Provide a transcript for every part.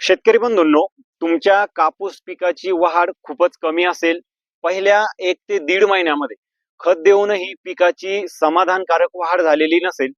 शेतकरी बंधूंनो, तुमच्या कापूस पिकाची वाढ खूपच कमी असेल. पहिल्या 1 ते दीड महिन्यामध्ये खत देऊनही पिकाची समाधानकारक वाढ झालेली नसेल,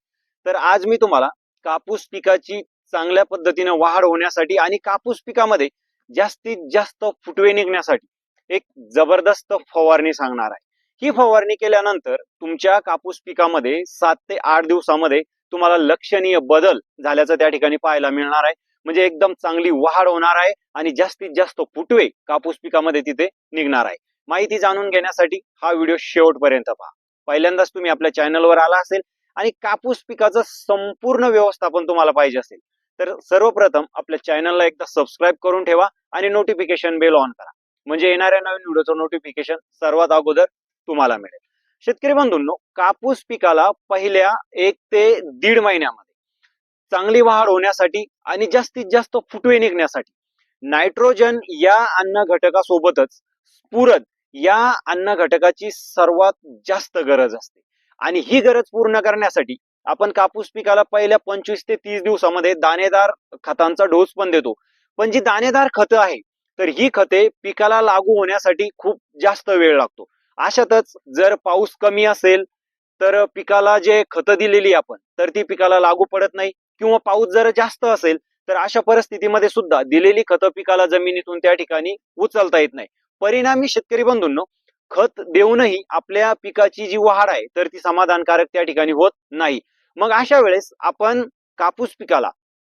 तर आज मी तुम्हाला कापूस पिकाची चांगल्या पद्धतीने वाढ होण्यासाठी आणि कापूस पिकामध्ये जास्तीत जास्त फुटवे निघण्यासाठी एक जबरदस्त फवारणी सांगणार आहे. ही फवारणी केल्यानंतर तुमच्या कापूस पिकामध्ये 7 ते 8 दिवसामध्ये तुम्हाला लक्षणीय बदल झाल्याचं त्या ठिकाणी पाहायला मिळणार आहे. म्हणजे एकदम चांगली वाढ होणार आहे आणि जास्तीत जास्त फुटवे कापूस पिकामध्ये तिथे निघणार आहे. माहिती जाणून घेण्यासाठी हा व्हिडिओ शेवटपर्यंत पहा. पहिल्यांदाच तुम्ही आपल्या चॅनलवर आला असेल आणि कापूस पिकाचं संपूर्ण व्यवस्थापन तुम्हाला पाहिजे असेल, तर सर्वप्रथम आपल्या चॅनलला एकदा सबस्क्राईब करून ठेवा आणि नोटिफिकेशन बेल ऑन करा. म्हणजे येणाऱ्या नवीन व्हिडिओचं नोटिफिकेशन सर्वात अगोदर तुम्हाला मिळेल. शेतकरी बंधूंनो, कापूस पिकाला पहिल्या 1 ते दीड महिन्यामध्ये चांगली वाढ होण्यासाठी आणि जास्तीत जास्त फुटवे निघण्यासाठी नायट्रोजन या अन्न घटकासोबतच स्फुरद या अन्न घटकाची सर्वात जास्त गरज असते. आणि ही गरज पूर्ण करण्यासाठी आपण कापूस पिकाला पहिल्या 25 ते 30 दिवसामध्ये दाणेदार खतांचा डोस पण देतो. पण जी दाणेदार खतं आहे, तर ही खते पिकाला लागू होण्यासाठी खूप जास्त वेळ लागतो. अशातच जर पाऊस कमी असेल तर पिकाला जे खतं दिलेली आपण तर ती पिकाला लागू पडत नाही, किंवा पाऊस जर जास्त असेल तर अशा परिस्थितीमध्ये सुद्धा दिलेली खतं पिकाला जमिनीतून त्या ठिकाणी उचलता येत नाही. परिणामी शेतकरी बंधूंनो, खत देऊनही आपल्या पिकाची जी वाढ आहे तर ती समाधानकारक त्या ठिकाणी होत नाही. मग अशा वेळेस आपण कापूस पिकाला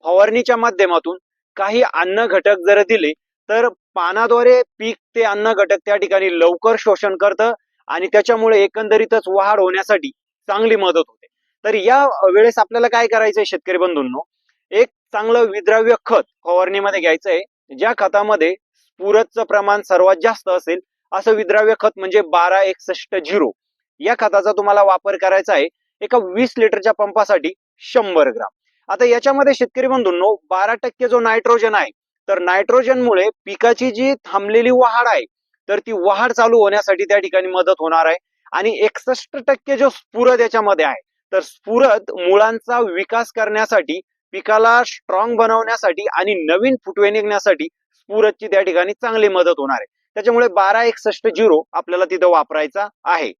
फवारणीच्या माध्यमातून काही अन्न घटक जर दिले तर पानाद्वारे पीक ते अन्न घटक त्या ठिकाणी लवकर शोषण करतं आणि त्याच्यामुळे एकंदरीतच वाढ होण्यासाठी चांगली मदत होते. तर या वेळेस आपल्याला काय करायचंय शेतकरी बंधूंनो, एक चांगलं विद्राव्य खत फवारणीमध्ये घ्यायचंय. ज्या खतामध्ये स्फुरदचं प्रमाण सर्वात जास्त असेल असं विद्राव्य खत म्हणजे 1261 या खताचा तुम्हाला वापर करायचा आहे एका 20 लिटरच्या पंपासाठी 100 ग्राम. आता याच्यामध्ये शेतकरी बंधूंनो 12% जो नायट्रोजन आहे, तर नायट्रोजनमुळे पिकाची जी थांबलेली वाढ आहे तर ती वाढ चालू होण्यासाठी त्या ठिकाणी मदत होणार आहे. आणि 61% जो स्फुरद याच्यामध्ये आहे, तर स्फुरद मुळांचा विकास करण्यासाठी, पिकाला स्ट्रॉंग बनवण्यासाठी आणि नवीन फुटवे निघण्यासाठी स्फुरदची त्या ठिकाणी चांगली मदत होणार आहे. त्याच्यामुळे 1261 आपल्याला तिथं वापरायचा आहे.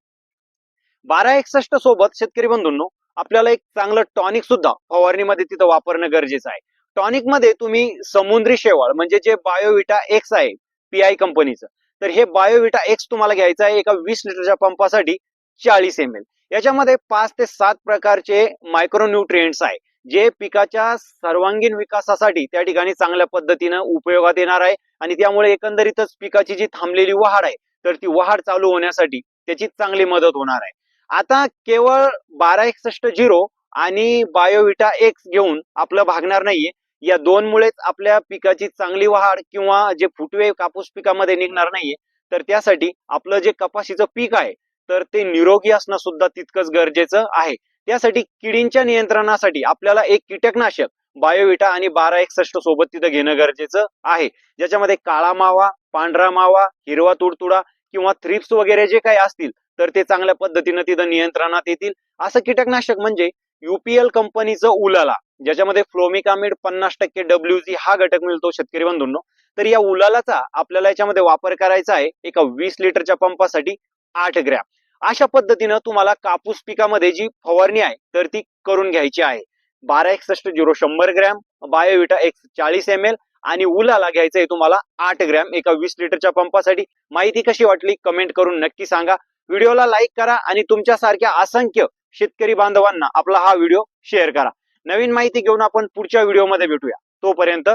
1261 सोबत शेतकरी बंधूंनो आपल्याला एक चांगलं टॉनिक सुद्धा फवारणीमध्ये तिथं वापरणं गरजेचं आहे. टॉनिक मध्ये तुम्ही समुद्री शेवाळ म्हणजे जे बायोविटा एक्स आहे पीआय कंपनीचं, तर हे बायोविटा एक्स तुम्हाला घ्यायचं आहे एका 20 लिटरच्या पंपासाठी 40 ml. याच्यामध्ये 5 ते 7 प्रकारचे मायक्रोन्यूट्रिएंट्स आहे, जे पिकाच्या सर्वांगीण विकासासाठी त्या ठिकाणी चांगल्या पद्धतीनं उपयोगात येणार आहे. आणि त्यामुळे एकंदरीतच पिकाची जी थांबलेली वाढ आहे तर ती वाढ चालू होण्यासाठी त्याची चांगली मदत होणार आहे. आता केवळ 1261 आणि बायोविटा एक्स घेऊन आपलं भागणार नाहीये. या दोनमुळेच आपल्या पिकाची चांगली वाढ किंवा जे फुटवे कापूस पिकामध्ये निघणार नाहीये. तर त्यासाठी आपलं जे कपाशीचं पीक आहे तर ते निरोगी असणं सुद्धा तितकंच गरजेचं आहे. त्यासाठी किडींच्या नियंत्रणासाठी आपल्याला एक कीटकनाशक बायोविटा आणि 1261 सोबत तिथं घेणं गरजेचं आहे. ज्याच्यामध्ये काळा मावा, पांढरा मावा, हिरवा तुडतुडा किंवा थ्रिप्स वगैरे जे काही असतील तर ते चांगल्या पद्धतीनं तिथं नियंत्रणात येतील. असं कीटकनाशक म्हणजे युपीएल कंपनीचं उलाला, ज्याच्यामध्ये फ्लोमिकामिड 50% WG हा घटक मिळतो शेतकरी बंधूंनो. तर या उलालाचा आपल्याला याच्यामध्ये वापर करायचा आहे एका 20 लिटरच्या पंपासाठी 8 ग्रॅम. अशा पद्धतीनं तुम्हाला कापूस पिकामध्ये जी फवारणी आहे तर ती करून घ्यायची आहे. 1261 100 ग्रॅम, बायोविटा एक्स 40 ml आणि उलाला घ्यायचं आहे तुम्हाला 8 ग्रॅम एका 20 लिटरच्या पंपासाठी. माहिती कशी वाटली कमेंट करून नक्की सांगा. व्हिडिओला लाईक करा आणि तुमच्यासारख्या असंख्य शेतकरी बांधवांना आपला हा व्हिडिओ शेअर करा. नवीन माहिती घेऊन आपण पुढच्या व्हिडिओमध्ये भेटूया. तोपर्यंत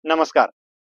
नमस्कार.